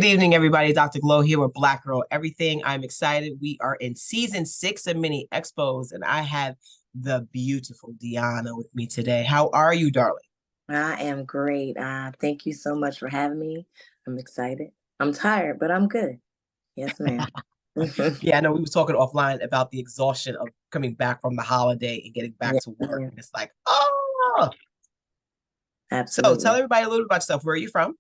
Good evening, everybody. Dr. Glow here with Black Girl Everything. I'm excited. We are in season 6 of Mini Expos, and I have the beautiful Deana with me today. How are you, darling? I am great. Thank you so much for having me. I'm excited. I'm tired, but I'm good. Yes, ma'am. Yeah, I know we were talking offline about the exhaustion of coming back from the holiday and getting back Yes, to work. ma'am. And it's like, oh. So tell Absolutely. everybody a little bit about yourself. Where are you from?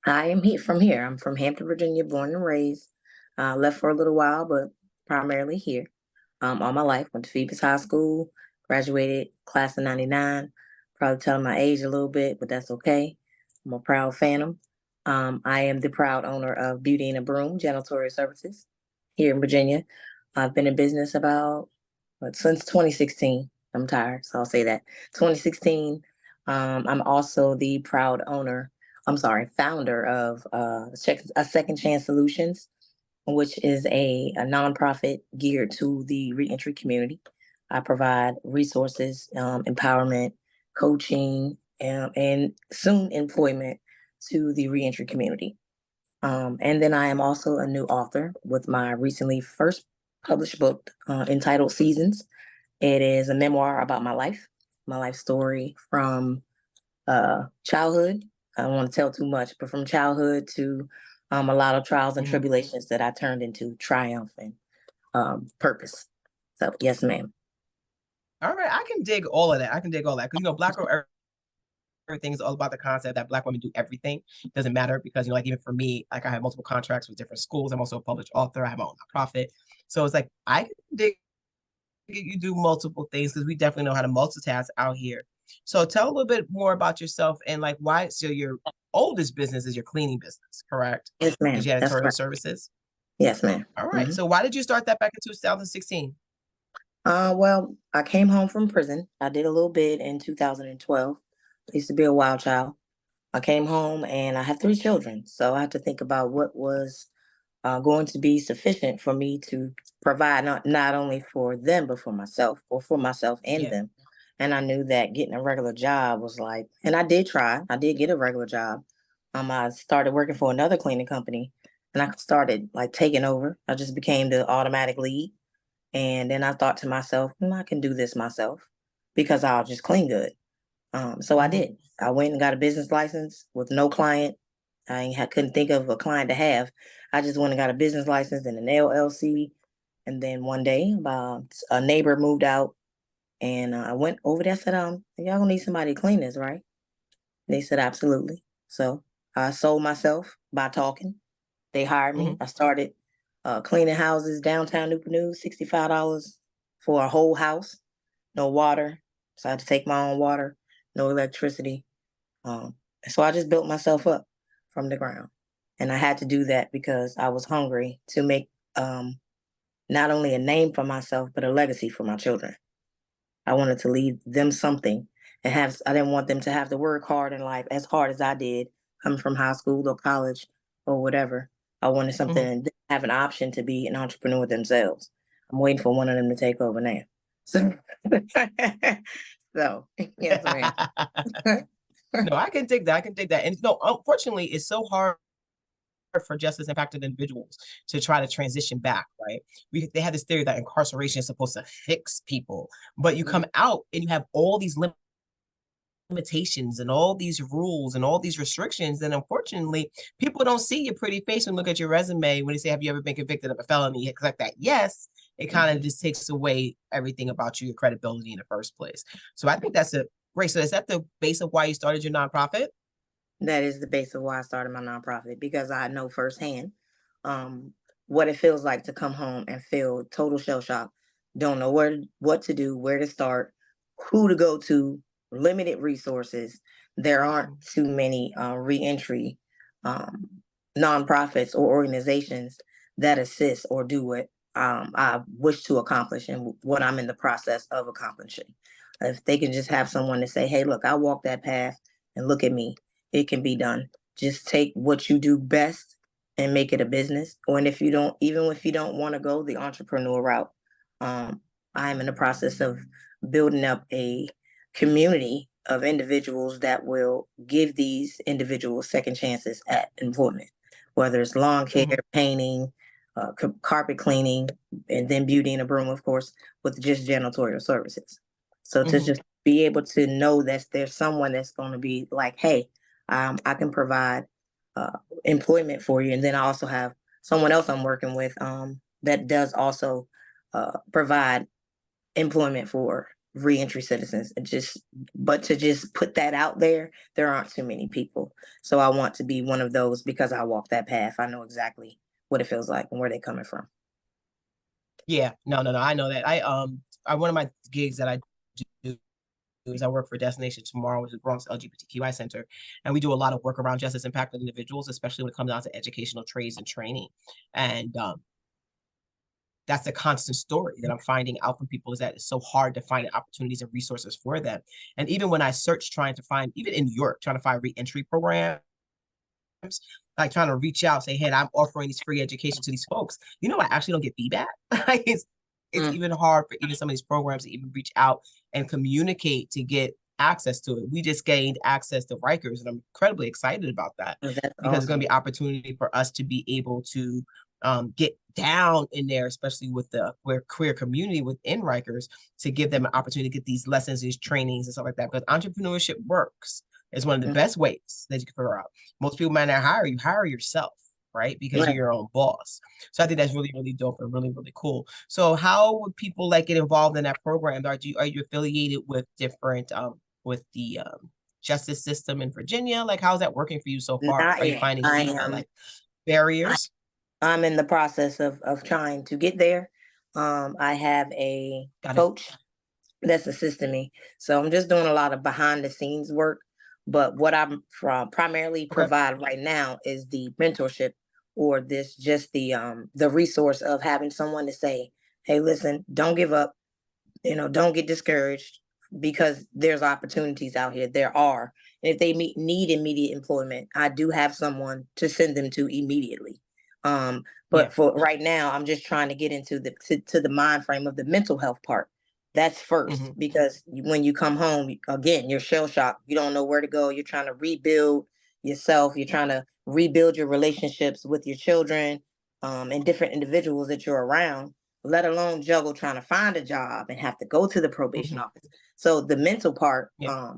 I am from here. I'm from Hampton, Virginia, born and raised. Left for a little while, but primarily here. All my life. Went to Phoebus High School, graduated class of 99. Probably telling my age a little bit, but that's okay. I'm a proud phantom. I am the proud owner of Deana Broom Janitorial Services here in Virginia. I've been in business about since 2016. I'm tired, so I'll say that. 2016. I'm also the proud owner. I'm sorry, founder of a Second Chance Solutions, which is a nonprofit geared to the reentry community. I provide resources, empowerment, coaching, and soon employment to the reentry community. And then I am also a new author with my recently first published book entitled Seasons. It is a memoir about my life story from childhood. I don't want to tell too much, but from childhood to a lot of trials and Mhm. tribulations that I turned into triumph and purpose. So, yes, ma'am. All right, I can dig all of that. I can dig all that because Black Girl Everything is all about the concept that Black women do everything. It doesn't matter because like even for me, like I have multiple contracts with different schools. I'm also a published author. I have my own nonprofit, so it's like I can dig you do multiple things because we definitely know how to multitask out here. So tell a little bit more about yourself and like why. So your oldest business is your cleaning business, correct? Yes, The ma'am. That's janitorial correct. services. Yes, ma'am. All right. Hmm. So why did you start that back in 2016? Well, I came home from prison. I did a little bit in 2012. I used to be a wild child. I came home and I have 3 children. So I had to think about what was going to be sufficient for me to provide not only for them, but for myself or for myself and Yeah. them. And I knew that getting a regular job was like, and I did try, I did get a regular job. I started working for another cleaning company and I started like taking over. I just became the automatic lead. And then I thought to myself, I can do this myself because I'll just clean good. So I Hmm. did. I went and got a business license with no client. Couldn't think of a client to have. I just went and got a business license and an LLC. And then one day, a neighbor moved out, and I went over there. Said, y'all gonna need somebody to clean this, right?" They said, "Absolutely." So I sold myself by talking. They hired me. Hmm. I started cleaning houses downtown Newport News, $65 for a whole house, no water. So I had to take my own water, no electricity. Um, so I just built myself up from the ground. And I had to do that because I was hungry to make um, not only a name for myself, but a legacy for my children. I wanted to leave them something and I didn't want them to have to work hard in life as hard as I did coming from high school or college or whatever. I wanted Hmm. something to have an option to be an entrepreneur themselves. I'm waiting for one of them to take over now. So, so yes, ma'am. No, I can dig that. I can dig that. And no, unfortunately, it's so hard for justice impacted individuals to try to transition back, right? They had this theory that incarceration is supposed to fix people, but you come out and you have all these limitations and all these rules and all these restrictions. And unfortunately, people don't see your pretty face and look at your resume when they say, "Have you ever been convicted of a felony?" It's like that. Yes, it kind of just takes away everything about you, your credibility in the first place. So I think that's a great. So is that the base of why you started your nonprofit? That is the base of why I started my nonprofit because I know firsthand um, what it feels like to come home and feel total shell shock. Don't know what to do, where to start, who to go to, limited resources. There aren't too many reentry um, nonprofits or organizations that assist or do what I wish to accomplish and what I'm in the process of accomplishing. If they can just have someone to say, "Hey, look, I walked that path and look at me, it can be done." Just take what you do best and make it a business. Or and if you don't, even if you don't want to go the entrepreneur route, um, I'm in the process of building up a community of individuals that will give these individuals second chances at employment whether it's lawn care, Mhm. painting, carpet cleaning, and then beauty and a broom, of course, with just janitorial services. So to Mhm. just be able to know that there's someone that's going to be like, hey, I can provide uh, employment for you, and then I also have someone else I'm working with that does also provide employment for reentry citizens. But to just put that out there, there aren't too many people. So I want to be one of those because I walk that path. I know exactly what it feels like and where they're coming from. Yeah, no, no, no. I know that. I one of my gigs that I do is I work for Destination Tomorrow, which is Bronx LGBTQI Center, and we do a lot of work around justice impacted individuals, especially when it comes down to educational trades and training. And that's a constant story that I'm finding out from people is that it's so hard to find opportunities and resources for them. And even when I search trying to find, even in New York, trying to find reentry programs, like trying to reach out, say, hey, I'm offering these free education to these folks. I actually don't get feedback. Like it's Mm. even hard for even some of these programs to even reach out and communicate to get access to it. We just gained access to Rikers, and I'm incredibly excited about that Oh, that's because it's going awesome. to be opportunity for us to be able to get down in there, especially with the queer community within Rikers, to give them an opportunity to get these lessons, these trainings, and stuff like that. Because entrepreneurship works. It's one of the Mm. best ways that you can figure out. Most people might not hire you, hire yourself, right? Because you're Right. your own boss. So I think that's really, really dope and really, really cool. So how would people like get involved in that program? Are you affiliated with different with the justice system in Virginia? Like how's that working for you so far? Not Are you yet. finding any like barriers? I'm in the process of trying to get there. I have a Got it. coach that's assisting me. So I'm just doing a lot of behind the scenes work. But what I'm from primarily Okay. provide right now is the mentorship or this just the resource of having someone to say, hey, listen, don't give up, don't get discouraged because there's opportunities out here. There are. And if they need immediate employment, I do have someone to send them to immediately. Um, Yeah. but for right now, I'm just trying to get into to the mind frame of the mental health part. That's first Hmm. because when you come home, again, you're shell shocked. You don't know where to go. You're trying to rebuild yourself. You're trying to rebuild your relationships with your children and different individuals that you're around, let alone juggle trying to find a job and have to go to the probation Hmm. office. So the mental part, Yeah.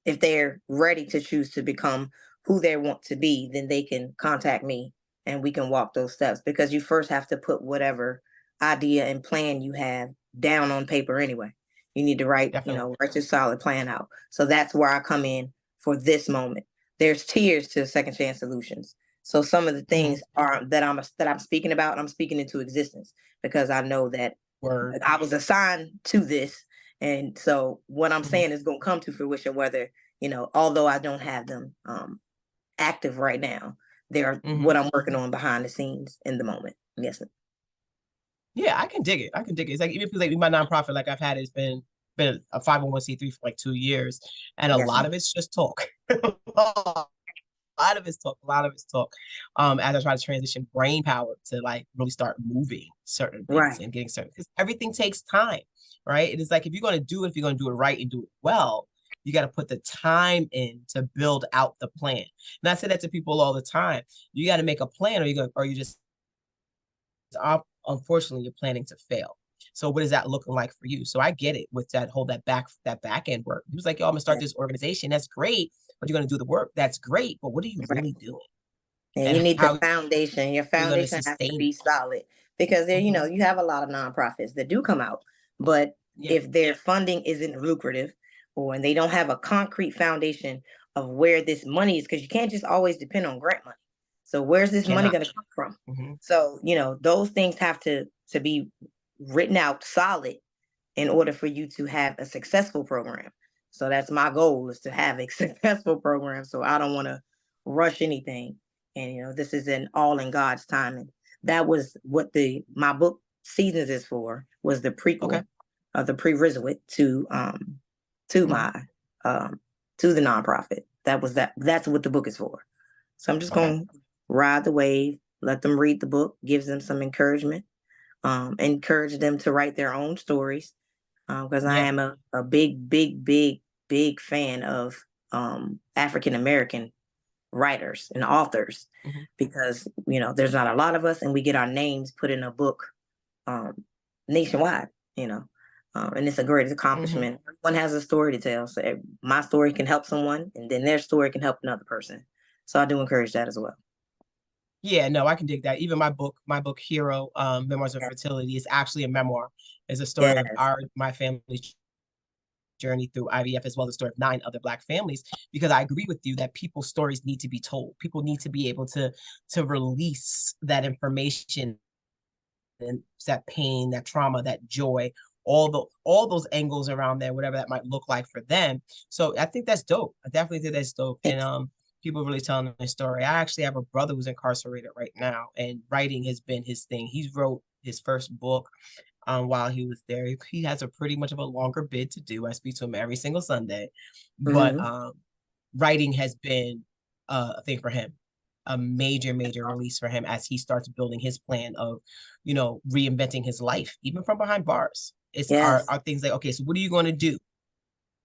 if they're ready to choose to become who they want to be, then they can contact me and we can walk those steps because you first have to put whatever idea and plan you have down on paper anyway. You need to Definitely. write your solid plan out. So that's where I come in for this moment. There's tiers to second chance solutions. So some of the Hmm. things are that I'm speaking about, I'm speaking into existence because I know that Word. I was assigned to this. And so what I'm Hmm. saying is going to come to fruition, whether, although I don't have them active right now, they're Hmm. what I'm working on behind the scenes in the moment. Yes. Yeah, I can dig it. I can dig it. It's like even if like my nonprofit, like I've had, it's been a 501(c)(3) for like 2 years, and a Yes. lot of it's just talk. A lot of it's talk. A lot of it's talk. As I try to transition brain power to like really start moving certain things Right. and getting certain because everything takes time, right? It is like if you're going to do it, if you're going to do it right and do it well, you got to put the time in to build out the plan. And I say that to people all the time. You got to make a plan, or you just unfortunately you're planning to fail. So what is that looking like for you? So I get it with that back end work. He was like, yo, I'm gonna start Yeah. this organization. That's great, but you're gonna do the work. That's great, but what are you Right. really doing? And you And need the how are foundation. Your you gonna foundation has to sustain be solid because it? Hmm. you have a lot of nonprofits that do come out, but Yeah, if their funding isn't lucrative or and they don't have a concrete foundation of where this money is, because you can't just always depend on grant money. So where's this money cannot. going to come from? Hmm. So, those things have to be written out solid in order for you to have a successful program. So that's my goal is to have a successful program. So I don't want to rush anything. And this is an all in God's time. And that was what the my book Seasons is for, was the Okay. prequel of the prerequisite to Hmm. my to the nonprofit. That's what the book is for. So I'm just Okay. gonna ride the wave, let them read the book, gives them some encouragement, encourage them to write their own stories because I Yeah. am a big, big, big, big fan of African American writers and authors, Hmm. because there's not a lot of us, and we get our names put in a book um, nationwide. And it's a great Hmm. accomplishment. Everyone has a story to tell, so my story can help someone, and then their story can help another person. So I do encourage that as well. Yeah, no, I can dig that. Even my book Hero, Memoirs of Yeah. Fertility, is actually a memoir. It's a story of Yes. my family's journey through IVF, as well as the story of 9 other Black families. Because I agree with you that people's stories need to be told. People need to be able to release that information and that pain, that trauma, that joy, all those angles around there, whatever that might look like for them. So I think that's dope. I definitely think that's dope. And people really telling their story. I actually have a brother who's incarcerated right now, and writing has been his thing. He wrote his first book while he was there. He has a pretty much of a longer bid to do. I speak to him every single Sunday, but Hmm. writing has been a thing for him, a major release for him as he starts building his plan of, reinventing his life, even from behind bars. It's Yes. are things like, okay, so what are you going to do?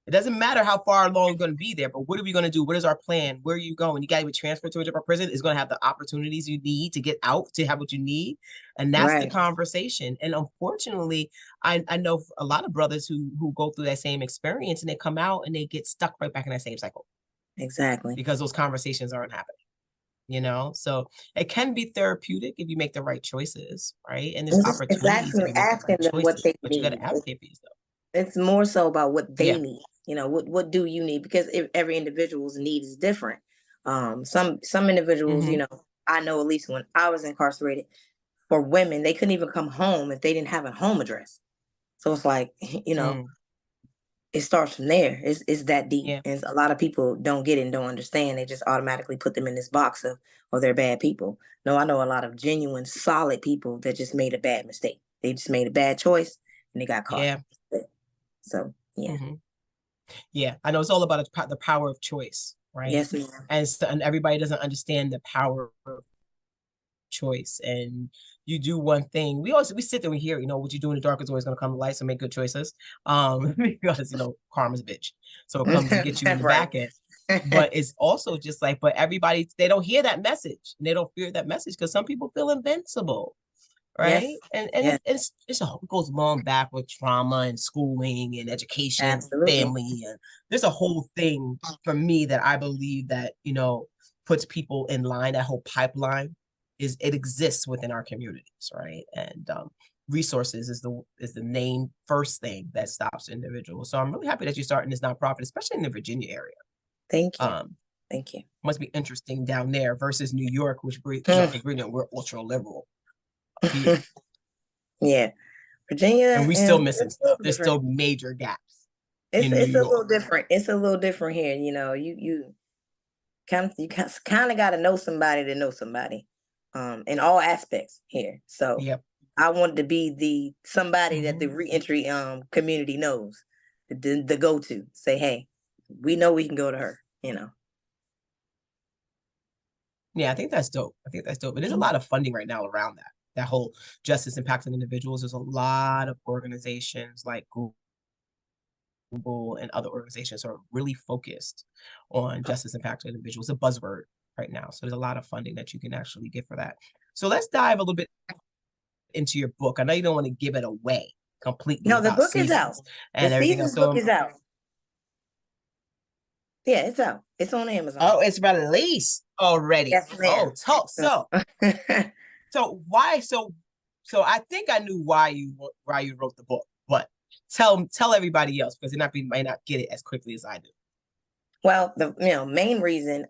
It doesn't matter how far along you're going to be there, but what are we going to do? What is our plan? Where are you going? You got to be transferred to a different prison. Is going to have the opportunities you need to get out to have what you need. And that's the Right. conversation. And unfortunately, I know a lot of brothers who go through that same experience and they come out and they get stuck right back in that same cycle Exactly. because those conversations aren't happening. So it can be therapeutic if you make the right choices, right? And there's It's opportunities if actually you make the asking right them what choices, they but you got need. to advocate for yourself. It's more so about what they Yeah. need. What do you need? Because every individual's need is different. Some individuals, Mm-hmm. I know at least when I was incarcerated, for women, they couldn't even come home if they didn't have a home address. So it's like, Mm. it starts from there. It's that deep. Yeah. And a lot of people don't get it and don't understand. They just automatically put them in this box of, oh, they're bad people. No, I know a lot of genuine, solid people that just made a bad mistake. They just made a bad choice and they got caught. Yeah. So yeah. Mm-hmm. Yeah. I know it's all about the power of choice, right? Yes, ma'am. And everybody doesn't understand the power of choice. And you do one thing. We sit there and hear, what you do in the dark is always going to come to light. So make good choices. Because karma's a bitch. So it comes to get you in the Right. back end. But it's also just like, but everybody, they don't hear that message, and they don't fear that message because some people feel invincible, right? Yes. And Yes. it goes long back with trauma and schooling and education, Absolutely. family, and there's a whole thing for me that I believe that puts people in line. That whole pipeline it exists within our communities, right? And resources is the main first thing that stops individuals. So I'm really happy that you're starting this nonprofit, especially in the Virginia area. Thank you. Um, Thank you. must be interesting down there versus New York, which because we're ultra liberal up here, Yeah. Virginia and we still and missing it's a little stuff. There's different. still major gaps It's in New it's a York. little different. It's a little different here. You kind of got to know somebody to know somebody, in all aspects here. So Yep. I wanted to be the somebody that the Hmm. reentry community knows, the go to. Say, hey, we know we can go to her. Yeah, I think that's dope. I think that's dope. But there's a lot of funding right now around that whole justice impacting individuals. There's a lot of organizations like Google and other organizations are really focused on justice impacting individuals. It's a buzzword right now. So there's a lot of funding that you can actually get for that. So let's dive a little bit into your book. I know you don't want to give it away completely No, the about book is out. seasons The and everything else. season's book So, is out. Yeah, it's out. It's on Amazon. oh, it's released already. Yes, Oh, ma'am. talk. So why? So I think I knew why you wrote the book, but tell everybody else because they might not get it as quickly as I do. Well, the main reason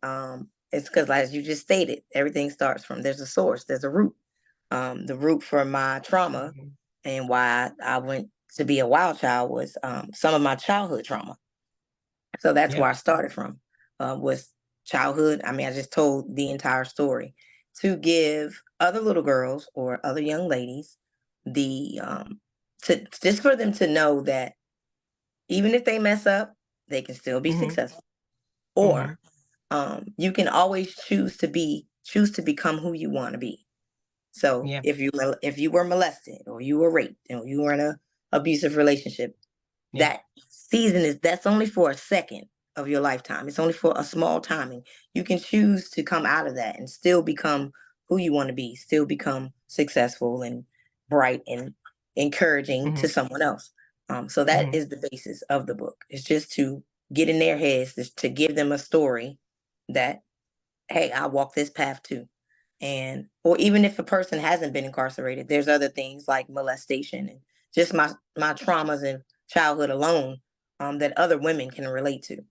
is because, as you just stated, everything starts from, there's a source, there's a root. The root for my trauma Mhm. and why I went to be a wild child was some of my childhood trauma. So that's Yeah. where I started from, was childhood. I mean, I just told the entire story to give other little girls or other young ladies the to just for them to know that even if they mess up, they can still be Hmm. successful. Hmm. Or you can always choose to become who you want to be. So Yeah. if you were molested or you were raped or you were in a abusive relationship, Yeah. that season that's only for a second. of your lifetime. It's only for a small timing. You can choose to come out of that and still become who you want to be, still become successful and bright and encouraging Hmm. to someone else. So that Hmm. is the basis of the book. It's just to get in their heads, to give them a story that, hey, I walk this path too. And or even if a person hasn't been incarcerated, there's other things like molestation and just my traumas in childhood alone, that other women can relate to.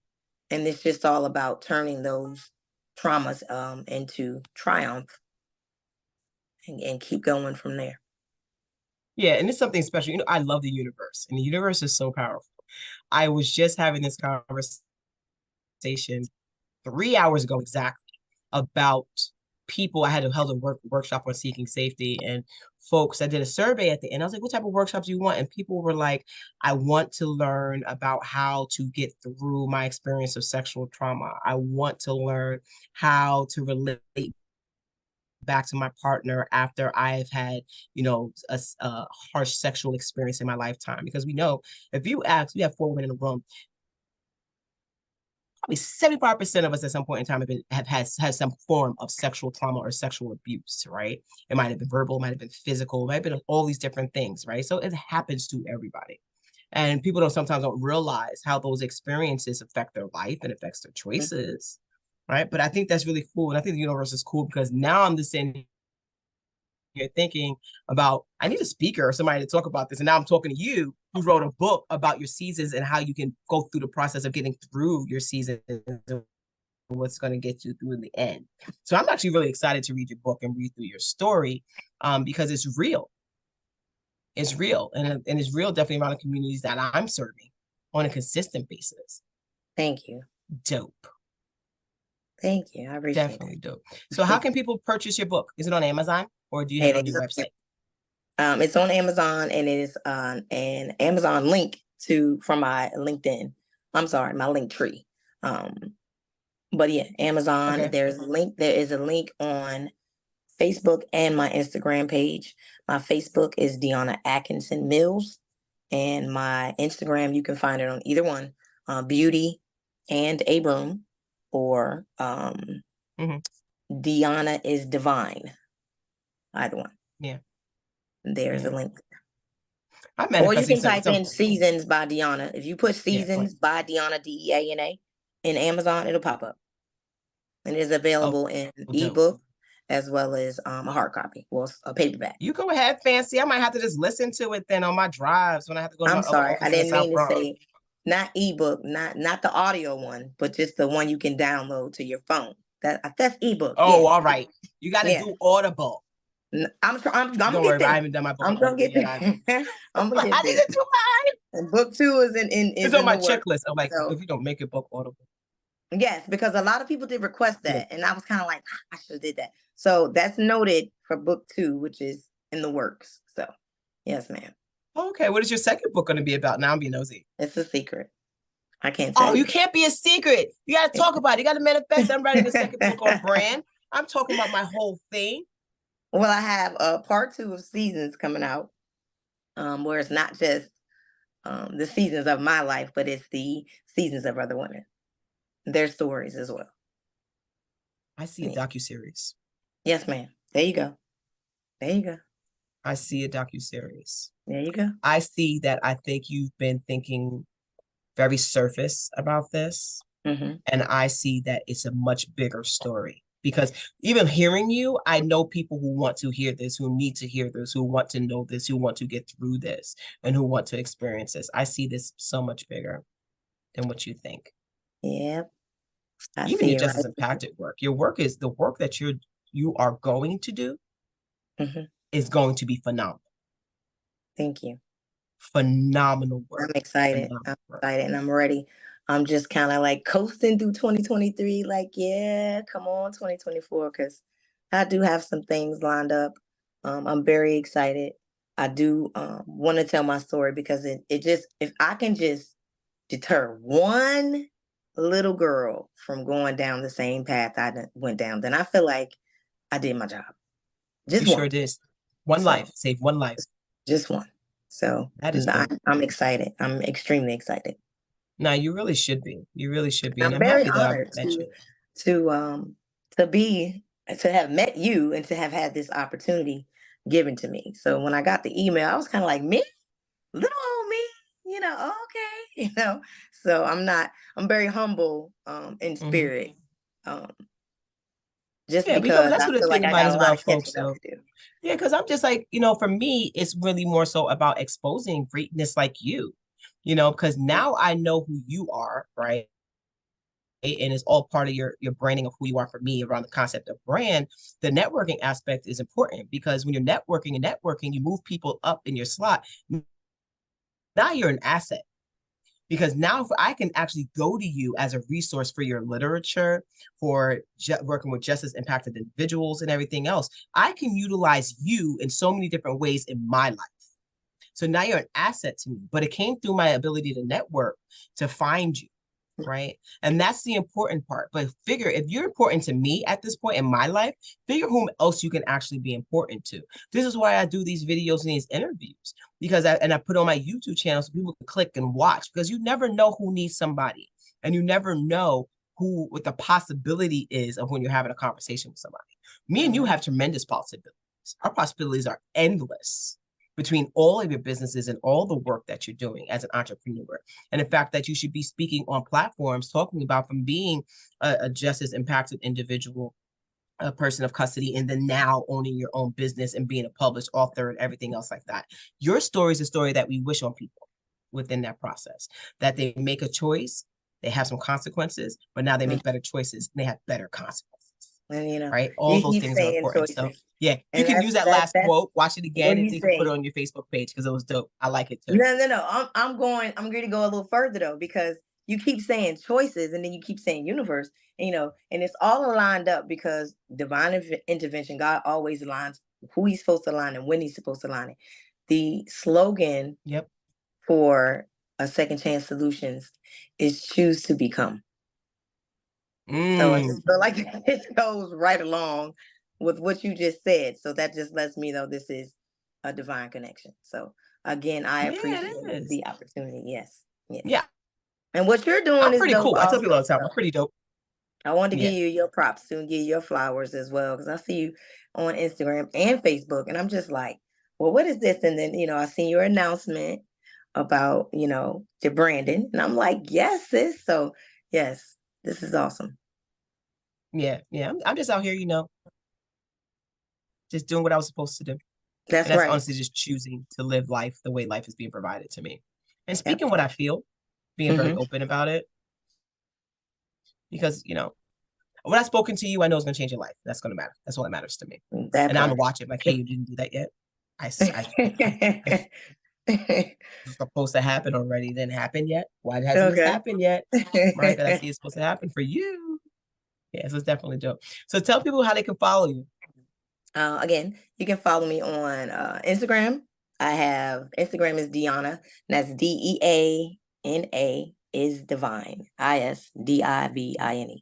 And it's just all about turning those traumas into triumph, and keep going from there. Yeah, and it's something special. I love the universe, and the universe is so powerful. I was just having this conversation 3 hours ago exactly about people. I had held a workshop on seeking safety, and folks, I did a survey at the end. I was like, what type of workshops do you want? And people were like, I want to learn about how to get through my experience of sexual trauma. I want to learn how to relate back to my partner after I've had, a harsh sexual experience in my lifetime. Because we know if you ask, we have 4 women in the room, probably 75% of us at some point in time have had some form of sexual trauma or sexual abuse, right? It might have been verbal, it might have been physical, it might have been all these different things, right? So it happens to everybody. And people sometimes don't realize how those experiences affect their life and affects their choices, right? But I think that's really cool. And I think the universe is cool because now I'm just saying you're thinking about, I need a speaker or somebody to talk about this. And now I'm talking to you who wrote a book about your seasons and how you can go through the process of getting through your seasons and what's going to get you through in the end. So I'm actually really excited to read your book and read through your story, because it's real. It's real. And it's real definitely around the communities that I'm serving on a consistent basis. Thank you. Dope. Thank you. I appreciate Definitely dope. So how that. can people purchase your book? Is it on Amazon or do you have it It on your is. website? It's on Amazon, and it is on an Amazon link to from my LinkedIn. I'm sorry, my link tree. Um, but yeah, Amazon. Okay. There's a link. There is a link on Facebook and my Instagram page. My Facebook is Deana Adkinson Mills, and my Instagram, you can find it on either one, Beauty and a Broom, or Hmm. Deana is Divine. Either one. Yeah. There's a Yeah. link. I'm Or you manifesting can type some in Seasons by Deana. If you put yeah, go ahead. Seasons by Deana, Deana, in Amazon, it'll pop up. And it is Oh, available in dope. ebook as well as a hard copy, well, a paperback. You go ahead, Fancy. I might have to just listen to it then on my drives when I have to go to my I'm other sorry, I office in the didn't South mean to Bronx. say not ebook, not the audio one, but just the one you can download to your phone. That's ebook. Oh, Yeah, all right. You got to yeah. do Audible. I'm gonna Don't get worry, I there. haven't done my book I'm on gonna Audible get yet either. there. I'm gonna I get need there. to do mine. And book two is It's is on in my the works. checklist of like, So if you don't make your book Audible. yes, because a lot of people did request Yeah. that, and I was kind of like, I should have did that. So that's noted for book two, which is in the works. So yes, ma'am, Okay, what is your second book going to be about? Now I'm being nosy. it's a secret. I can't tell Oh, you you. can't be a secret. You got to talk about it. You got to manifest. I'm writing a second book on brand. I'm talking about my whole thing. Well, I have part two of Seasons coming out, where it's not just the seasons of my life, but it's the seasons of other women, their stories as well. I see a Yeah. docuseries. Yes, ma'am. There you go. There you go. I see a docuseries. There you go. I see that I think you've been thinking very surface about this. Hmm. And I see that it's a much bigger story because even hearing you, I know people who want to hear this, who need to hear this, who want to know this, who want to get through this, and who want to experience this. I see this so much bigger than what you think. Yep, I Even see your it justice right. impacted work. Your work is the work that you are going to do Hmm. is going to be phenomenal. Thank you. Phenomenal I'm work. excited. Phenomenal I'm work. excited and I'm ready. I'm just kind of like coasting through 2023. Like, yeah, come on, 2024, because I do have some things lined up. I'm very excited. I do want to tell my story because it just, if I can just deter one little girl from going down the same path I went down, then I feel like I did my job. You Just sure one. did. One So, life, save one life. just one. So That is dope. I'm excited. I'm extremely excited. No, you really should be. You really should be. And I'm I'm very happy that I've honored met you. to be to have met you and to have had this opportunity given to me. So when I got the email, I was kind of like, me, little old me, okay, So I'm very humble in Mhm. spirit. Um, just Yeah, because because that's I what the feel thing like I about got is a lot about of catching folks. up So to do. yeah, because I'm just like, for me, it's really more so about exposing greatness like you, because now I know who you are, right? And it's all part of your branding of who you are. For me, around the concept of brand, the networking aspect is important because when you're networking, you move people up in your slot. Now you're an asset because now I can actually go to you as a resource for your literature, for working with justice impacted individuals and everything else. I can utilize you in so many different ways in my life. So now you're an asset to me, but it came through my ability to network, to find you, right? And that's the important part. But figure if you're important to me at this point in my life, figure whom else you can actually be important to. This is why I do these videos and these interviews because I put on my YouTube channel so people can click and watch because you never know who needs somebody and you never know who what the possibility is of when you're having a conversation with somebody. Me and you Mhm. have tremendous possibilities. Our possibilities are endless between all of your businesses and all the work that you're doing as an entrepreneur. And the fact that you should be speaking on platforms talking about from being a justice impacted individual, a person of custody, and then now owning your own business and being a published author and everything else like that. Your story is a story that we wish on people within that process, that they make a choice, they have some consequences, but now they make better choices and they have better consequences. And Right? All you those keep things are saying important. So choices, yeah, you and can use that last that's quote, watch it what again, do and you then you can put it say? on your Facebook page because it was dope. I like it too. No. I'm going to go a little further though, because you keep saying choices and then you keep saying universe, and it's all aligned up because divine intervention, God always aligns who he's supposed to align and when he's supposed to align it. The slogan Yep. for a second chance solutions is choose to become. So I just feel like it goes right along with what you just said. So that just lets me know this is a divine connection. So again, I Yeah, appreciate it is. the opportunity. Yes, yes. Yeah, And what you're doing I'm is pretty dope cool. I tell people all also. the time, I'm So pretty dope. I wanted to Yeah. give you your props too and give you your flowers as well, because I see you on Instagram and Facebook, and I'm just like, well, what is this? And then I seen your announcement about the Brandon, and I'm like, yes, sis. So yes, this is awesome. Yeah. Yeah. I'm just out here, just doing what I was supposed to do. And That's that's right. honestly just choosing to live life the way life is being provided to me. And Yep. speaking what I feel, being very Hmm. open about it, because, when I've spoken to you, I know it's going to change your life. That's going to matter. That's all that matters to me. That And I'm going part. to watch it like, hey, you didn't do that yet. I It's supposed to happen already. It didn't happen yet. Why hasn't this Okay. happened yet? Right? Because I see it's supposed to happen for you. Yeah, so it's definitely dope. So tell people how they can follow you. Again, you can follow me on Instagram. I have Instagram is Deana, and that's Deana is divine. Isdivine.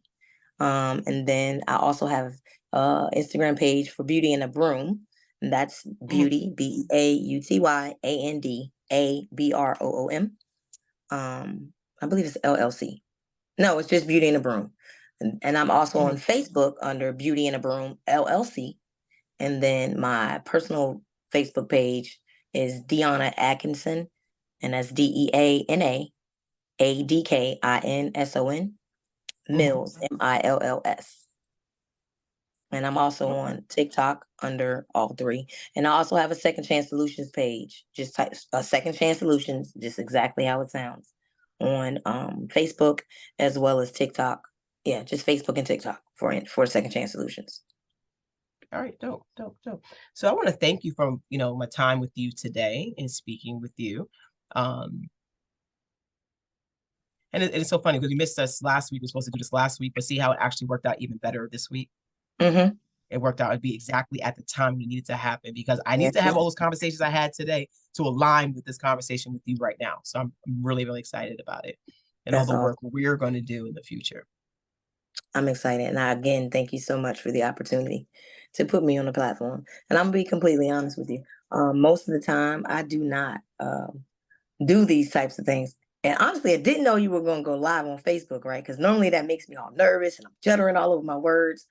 And then I also have Instagram page for Beauty and a Broom. And that's Mhm. beauty, BeautyAndABroom. I believe it's LLC. No, it's just Beauty and a Broom. And I'm also on Mhm. Facebook under Beauty and a Broom LLC. And then my personal Facebook page is Deana Adkinson, and that's DeanaAdkinson Mhm. Mills Mills. And I'm also Okay. on TikTok under all three. And I also have a Second Chance Solutions page. Just type a Second Chance Solutions, just exactly how it sounds, on Facebook as well as TikTok. Yeah, just Facebook and TikTok for Second Chance Solutions. All right. Dope. Dope. Dope. So I want to thank you for, my time with you today and speaking with you. Um, and it's so funny because we missed us last week. We were supposed to do this last week, but see how it actually worked out even better this week. Mm-hmm. It worked out. It'd be exactly at the time we needed to happen because I Yeah, needed to have all those conversations I had today to align with this conversation with you right now. So I'm really, really excited about it and all that's the awesome. work we're going to do in the future. I'm excited. And I, again, thank you so much for the opportunity to put me on the platform. And I'm gonna be completely honest with you. Most of the time, I do not do these types of things. And honestly, I didn't know you were going to go live on Facebook, right? Because normally that makes me all nervous and I'm juddering all over my words.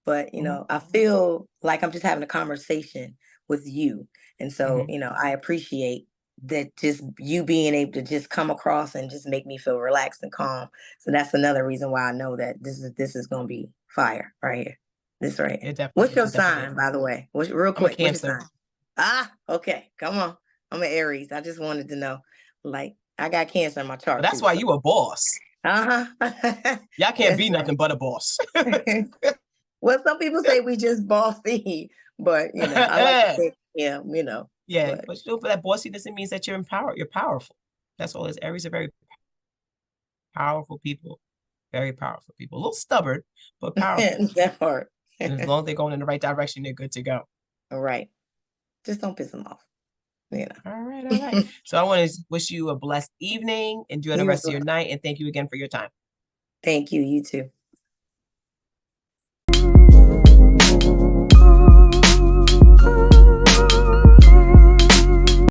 But, Mhm, I feel like I'm just having a conversation with you. And so, mhm. I appreciate that, just you being able to just come across and just make me feel relaxed and calm. So that's another reason why I know that this is going to be fire right here. This right here. It definitely What's is. your It definitely sign, is. by the way? What's real I'm a quick? What's your Cancer. sign? Ah, okay. Come on. I'm an Aries. I just wanted to know. Like, I got Cancer in my But chart that's too. why So, you a boss. uh-huh. Y'all can't That's be nothing but a boss. right. Well, some people say we just bossy, but I like to think, yeah, Yeah, but but for that bossiness, it means that you're empowered. You're powerful. That's all it is. Aries are very powerful people. Very powerful people. A little stubborn, but powerful. that part. And as long as they're going in the right direction, they're good to go. All right. Just don't piss them off. You All right, all right. know. So I want to wish you a blessed evening. Enjoy the You as rest of your well. night, and thank you again for your time. Thank you. You too.